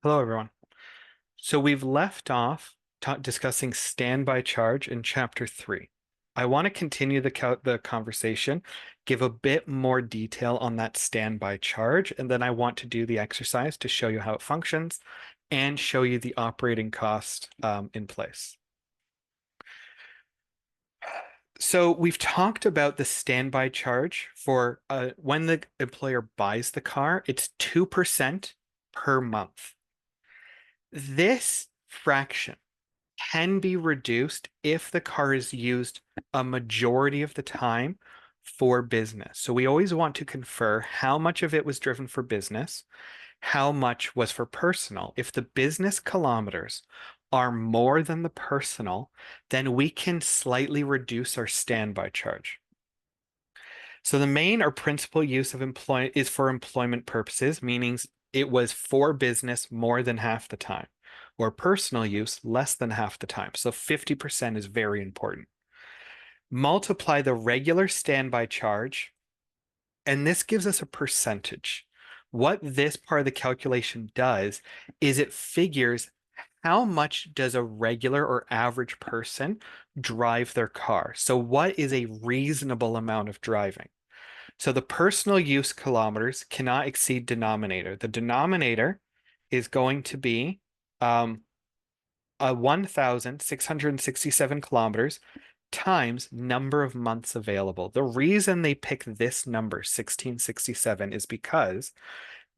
Hello, everyone. So we've left off discussing standby charge in chapter 3. I want to continue the conversation, give a bit more detail on that standby charge, and then I want to do the exercise to show you how it functions and show you the operating cost in place. So we've talked about the standby charge for when the employer buys the car, it's 2% per month. This fraction can be reduced if the car is used a majority of the time for business. So we always want to confer how much of it was driven for business, how much was for personal. If the business kilometers are more than the personal, then we can slightly reduce our standby charge. So the main or principal use of employ is for employment purposes, meaning it was for business more than half the time, or personal use less than half the time. So 50% is very important. Multiply the regular standby charge, and this gives us a percentage. What this part of the calculation does is it figures how much does a regular or average person drive their car. So what is a reasonable amount of driving? So the personal use kilometers cannot exceed denominator. The denominator is going to be um, 1,667 kilometers times number of months available. The reason they pick this number, 1667, is because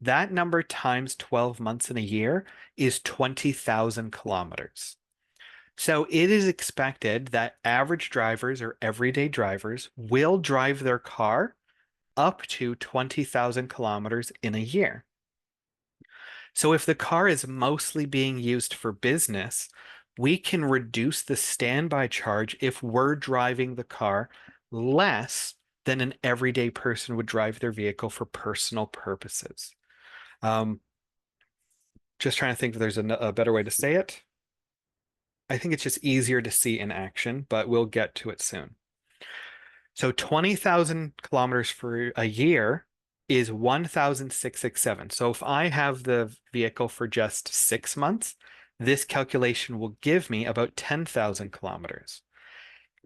that number times 12 months in a year is 20,000 kilometers. So it is expected that average drivers or everyday drivers will drive their car up to 20,000 kilometers in a year. So if the car is mostly being used for business, we can reduce the standby charge if we're driving the car less than an everyday person would drive their vehicle for personal purposes. Um, just trying to think if there's a better way to say it. I think it's just easier to see in action, but we'll get to it soon. So 20,000 kilometers for a year is 1,667. So if I have the vehicle for just 6 months, this calculation will give me about 10,000 kilometers.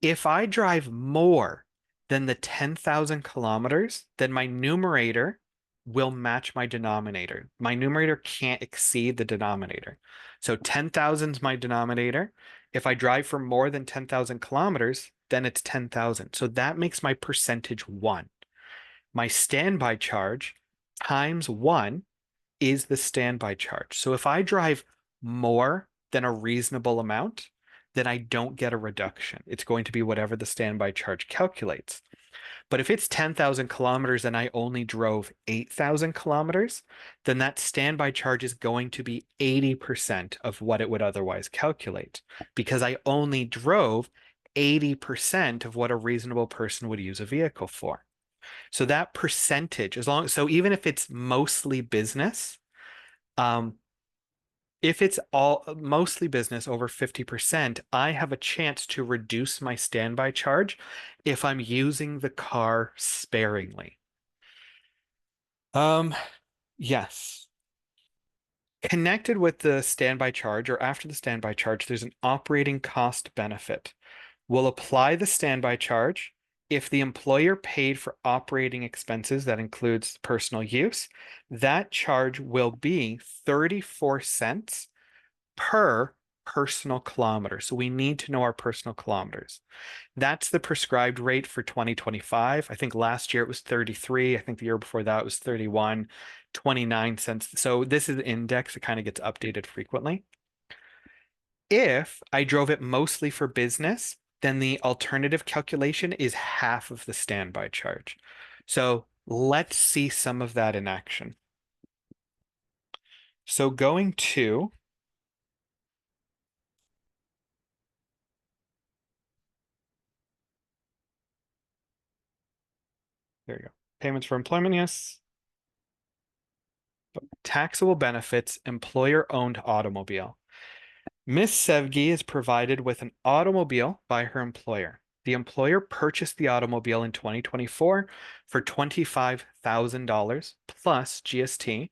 If I drive more than the 10,000 kilometers, then my numerator will match my denominator. My numerator can't exceed the denominator. So 10,000 is my denominator. If I drive for more than 10,000 kilometers, then it's 10,000. So that makes my percentage 1. My standby charge times 1 is the standby charge. So if I drive more than a reasonable amount, then I don't get a reduction. It's going to be whatever the standby charge calculates. But if it's 10,000 kilometers and I only drove 8,000 kilometers, then that standby charge is going to be 80% of what it would otherwise calculate because I only drove 80% of what a reasonable person would use a vehicle for. So that percentage, so even if it's mostly business, um, if it's all mostly business over 50%, I have a chance to reduce my standby charge if I'm using the car sparingly. Um, yes. Connected with the standby charge or after the standby charge, there's an operating cost benefit. We'll apply the standby charge if the employer paid for operating expenses that includes personal use. That charge will be 34 cents per personal kilometer. So we need to know our personal kilometers. That's the prescribed rate for 2025. I think last year it was 33. I think the year before that was 31, 29 cents. So this is the index. It kind of gets updated frequently. If I drove it mostly for business, then the alternative calculation is half of the standby charge. So let's see some of that in action. So going to there you go. Payments for employment, yes. Taxable benefits, employer-owned automobile. Miss Sevgi is provided with an automobile by her employer. The employer purchased the automobile in 2024 for $25,000 plus GST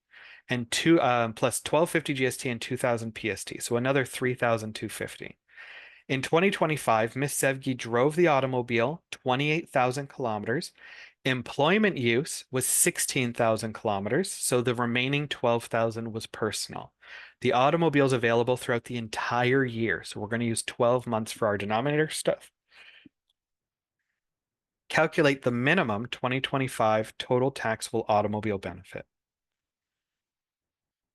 and two plus 1250 GST and 2000 PST. So another 3,250. In 2025, Miss Sevgi drove the automobile 28,000 kilometers. Employment use was 16,000 kilometers, so the remaining 12,000 was personal. The automobile is available throughout the entire year, so we're going to use 12 months for our denominator stuff. Calculate the minimum 2025 total taxable automobile benefit.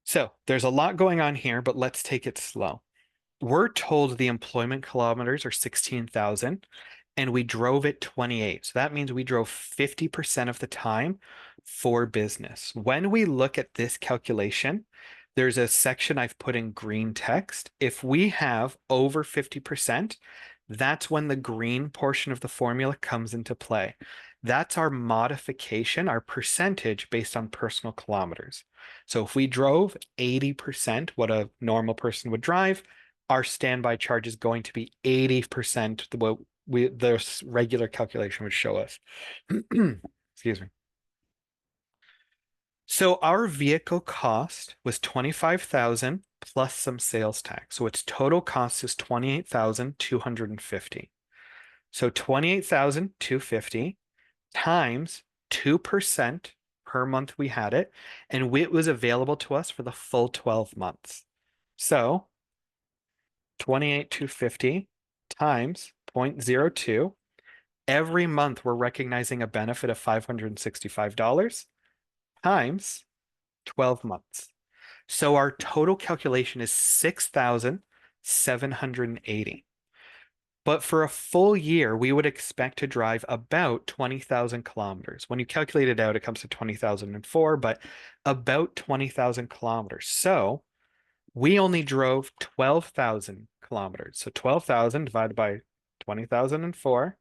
So there's a lot going on here, but let's take it slow. We're told the employment kilometers are 16,000 and we drove it 28. So that means we drove 50% of the time for business. When we look at this calculation, there's a section I've put in green text. If we have over 50%, that's when the green portion of the formula comes into play. That's our modification, our percentage based on personal kilometers. So if we drove 80%, what a normal person would drive, our standby charge is going to be 80% what the regular calculation would show us. Excuse me. So our vehicle cost was 25,000 plus some sales tax. So its total cost is 28,250. So 28,250 times 2% per month we had it, and it was available to us for the full 12 months. So 28,250 times 0.02. Every month we're recognizing a benefit of $565 times 12 months. So our total calculation is 6,780. But for a full year, we would expect to drive about 20,000 kilometers. When you calculate it out, it comes to 20,004, but about 20,000 kilometers. So we only drove 12,000 kilometers. So 12,000 divided by 20,004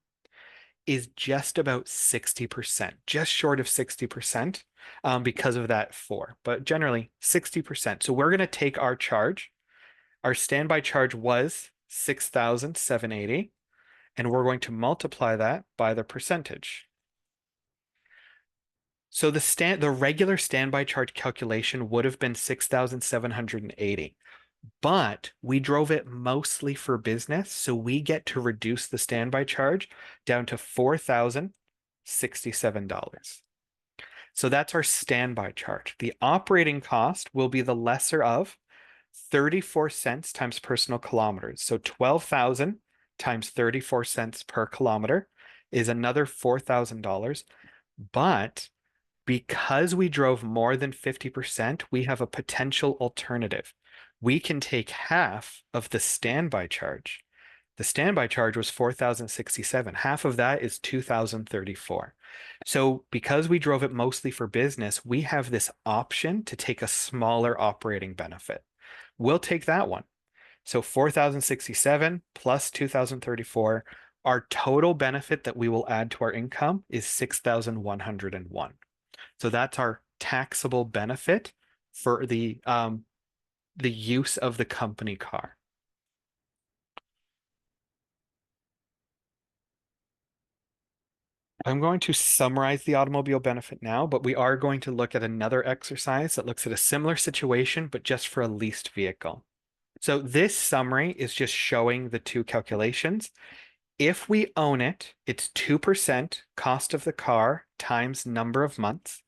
is just about 60%, just short of 60% because of that four, but generally 60%. So we're going to take our charge. Our standby charge was 6,780, and we're going to multiply that by the percentage. So the regular standby charge calculation would have been 6,780, but we drove it mostly for business, so we get to reduce the standby charge down to $4,067. So that's our standby charge. The operating cost will be the lesser of 34 cents times personal kilometers. So 12,000 times 34 cents per kilometer is another $4,000. But because we drove more than 50%, we have a potential alternative. We can take half of the standby charge. The standby charge was 4,067. Half of that is 2,034. So because we drove it mostly for business, we have this option to take a smaller operating benefit. We'll take that one. So 4,067 plus 2,034, our total benefit that we will add to our income is 6,101. So that's our taxable benefit for the use of the company car. I'm going to summarize the automobile benefit now, but we are going to look at another exercise that looks at a similar situation, but just for a leased vehicle. So this summary is just showing the two calculations. If we own it, it's 2% cost of the car times number of months.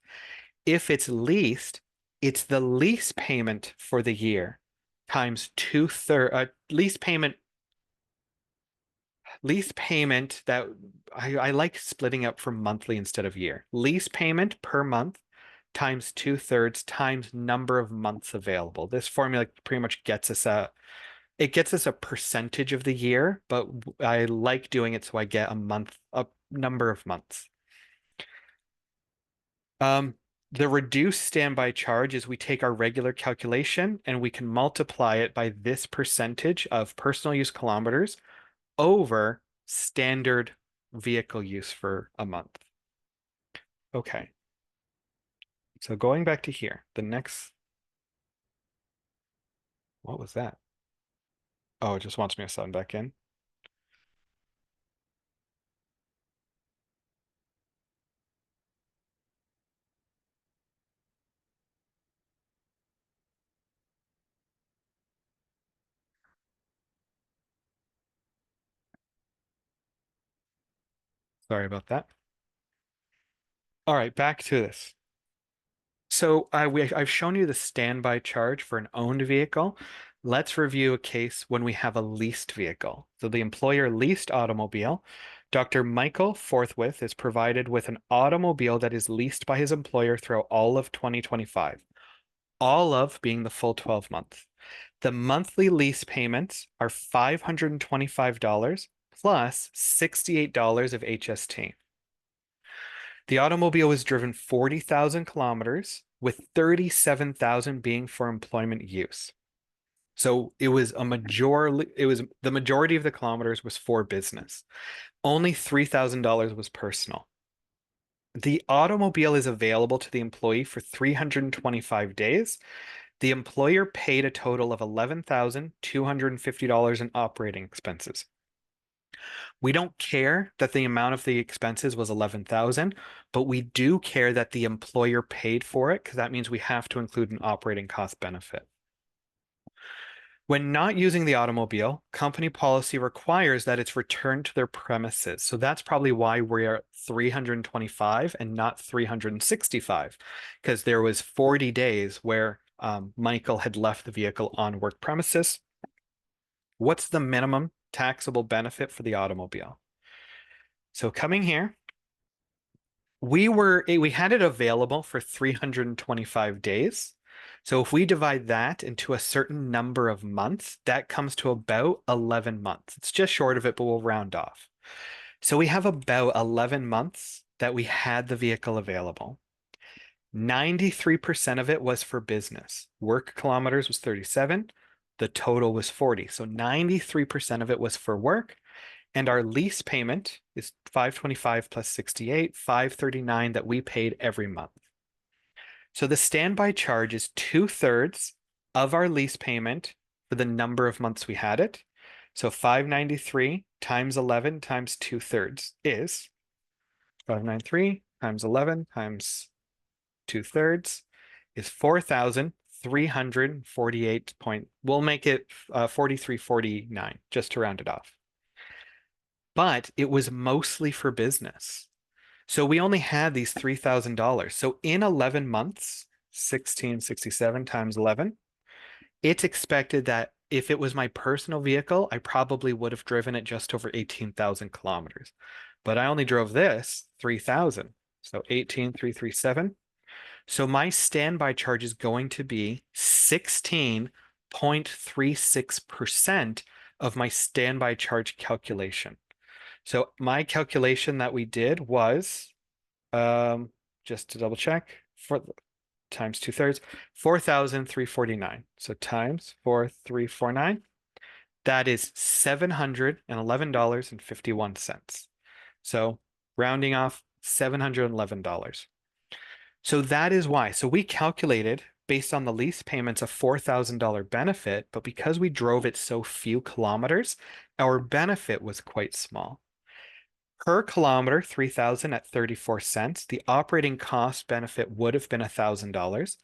If it's leased, it's the lease payment for the year times lease payment that I like splitting up from monthly instead of year. Lease payment per month times 2/3 times number of months available. This formula pretty much gets us a percentage of the year, but I like doing it so I get a number of months. The reduced standby charge is we take our regular calculation and we can multiply it by this percentage of personal use kilometers over standard vehicle use for a month. Okay. So going back to here, what was that? Oh, it just wants me to sign back in. Sorry about that. All right, back to this. So I've shown you the standby charge for an owned vehicle. Let's review a case when we have a leased vehicle. So the employer leased automobile. Dr. Michael Forthwith is provided with an automobile that is leased by his employer throughout all of 2025, all of being the full 12 months. The monthly lease payments are $525 plus $68 of HST. The automobile was driven 40,000 kilometers, with 37,000 being for employment use. So it was the majority of the kilometers was for business. Only $3,000 was personal. The automobile is available to the employee for 325 days. The employer paid a total of $11,250 in operating expenses. We don't care that the amount of the expenses was 11,000, but we do care that the employer paid for it because that means we have to include an operating cost benefit. When not using the automobile, company policy requires that it's returned to their premises. So that's probably why we're at 325 and not 365, because there was 40 days where Michael had left the vehicle on work premises. What's the minimum taxable benefit for the automobile? So coming here, we had it available for 325 days. So if we divide that into a certain number of months, that comes to about 11 months. It's just short of it, but we'll round off. So we have about 11 months that we had the vehicle available. 93% of it was for business. Work kilometers was 37. The total was 40. So 93% of it was for work. And our lease payment is 525 plus 68, 539 that we paid every month. So the standby charge is 2/3 of our lease payment for the number of months we had it. So 593 times 11 times 2/3 is 593 times 11 times 2/3 is 4,348 point. We'll make it 4349 just to round it off. But it was mostly for business. So we only had these $3,000. So in 11 months, 1667 times 11, it's expected that if it was my personal vehicle, I probably would have driven it just over 18,000 kilometers. But I only drove this 3,000. So 18,337. So my standby charge is going to be 16.36% of my standby charge calculation. So my calculation that we did was, just to double check, for times 2/3, 4,349. So times 4,349, that is $711.51. So rounding off $711. So that is why. So we calculated based on the lease payments a $4,000 benefit, but because we drove it so few kilometers, our benefit was quite small. Per kilometer, 3,000 at 34 cents. The operating cost benefit would have been $1,000.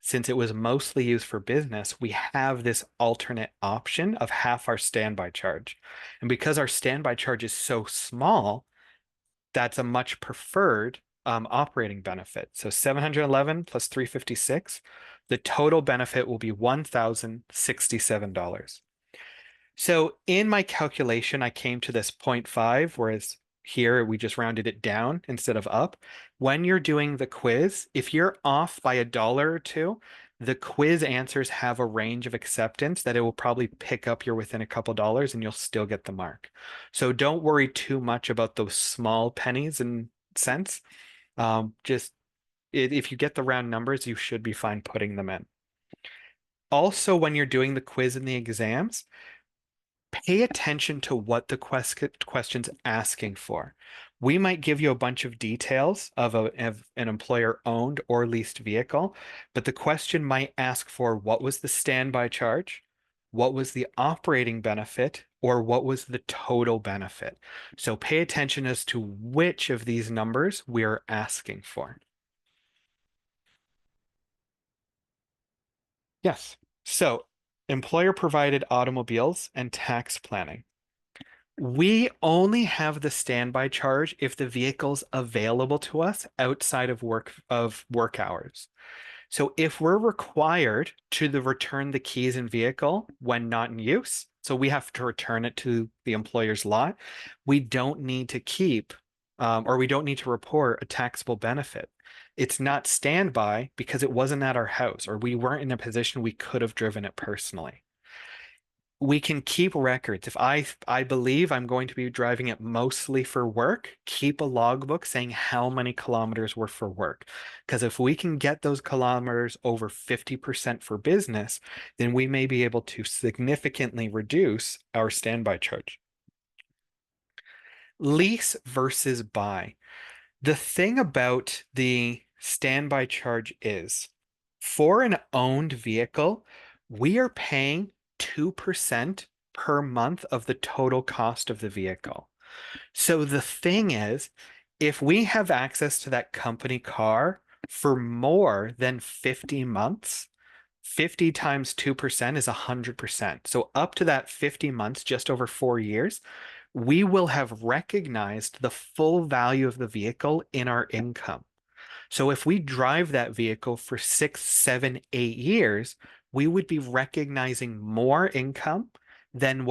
Since it was mostly used for business, we have this alternate option of half our standby charge. And because our standby charge is so small, that's a much preferred operating benefit. So 711 plus 356, the total benefit will be $1,067. So in my calculation, I came to this 0.5, whereas here we just rounded it down instead of up. When you're doing the quiz, if you're off by a dollar or two, the quiz answers have a range of acceptance that it will probably pick up you're within a couple dollars and you'll still get the mark. So don't worry too much about those small pennies and cents. Just if you get the round numbers, you should be fine putting them in. Also, when you're doing the quiz and the exams, pay attention to what the question's asking for. We might give you a bunch of details of an employer-owned or leased vehicle, but the question might ask for what was the standby charge, what was the operating benefit, or what was the total benefit. So pay attention as to which of these numbers we're asking for. Yes. So employer provided automobiles and tax planning. We only have the standby charge if the vehicle's available to us outside of work hours. So if we're required to return the keys and vehicle when not in use, so we have to return it to the employer's lot, we don't need to keep or we don't need to report a taxable benefit. It's not standby because it wasn't at our house or we weren't in a position we could have driven it personally. We can keep records. If I believe I'm going to be driving it mostly for work, keep a logbook saying how many kilometers were for work. Because if we can get those kilometers over 50% for business, then we may be able to significantly reduce our standby charge. Lease versus buy. The thing about the standby charge is for an owned vehicle, we are paying 2% per month of the total cost of the vehicle. So the thing is, if we have access to that company car for more than 50 months, 50 times 2% is 100%. So up to that 50 months, just over 4 years, we will have recognized the full value of the vehicle in our income. So if we drive that vehicle for 6, 7, 8 years, we would be recognizing more income than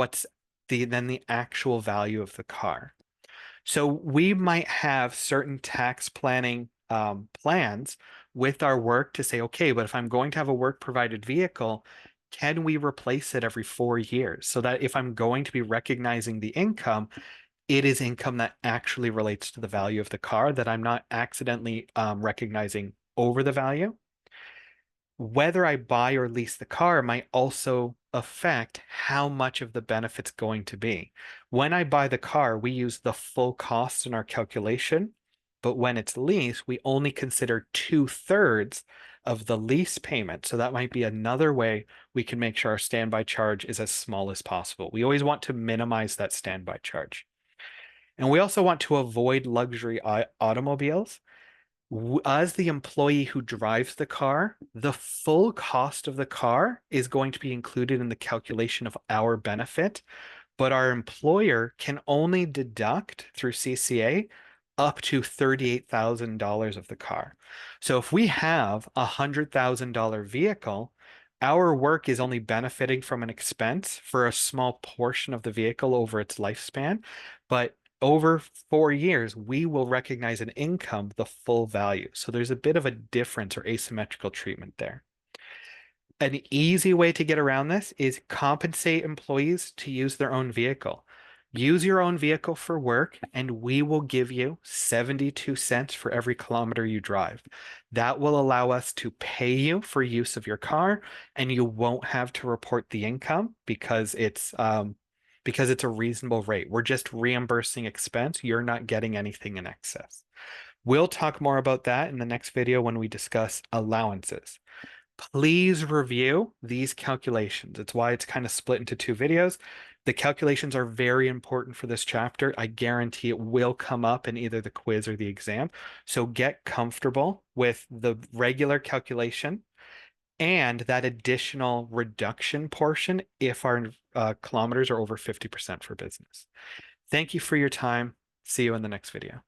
the actual value of the car. So we might have certain tax planning plans with our work to say, okay, but if I'm going to have a work provided vehicle, can we replace it every 4 years so that if I'm going to be recognizing the income, it is income that actually relates to the value of the car, that I'm not accidentally recognizing over the value. Whether I buy or lease the car might also affect how much of the benefit's going to be. When I buy the car, we use the full cost in our calculation, but when it's leased, we only consider 2/3 of the lease payment. So that might be another way we can make sure our standby charge is as small as possible. We always want to minimize that standby charge. And we also want to avoid luxury automobiles. As the employee who drives the car, the full cost of the car is going to be included in the calculation of our benefit, but our employer can only deduct through CCA up to $38,000 of the car. So if we have a $100,000 vehicle, our work is only benefiting from an expense for a small portion of the vehicle over its lifespan, but over 4 years, we will recognize an income the full value. So there's a bit of a difference or asymmetrical treatment there. An easy way to get around this is compensate employees to use their own vehicle. Use your own vehicle for work, and we will give you 72 cents for every kilometer you drive. That will allow us to pay you for use of your car, and you won't have to report the income because it's a reasonable rate. We're just reimbursing expense. You're not getting anything in excess. We'll talk more about that in the next video when we discuss allowances. Please review these calculations. It's why it's kind of split into two videos. The calculations are very important for this chapter. I guarantee it will come up in either the quiz or the exam. So get comfortable with the regular calculation and that additional reduction portion if our kilometers are over 50% for business. Thank you for your time. See you in the next video.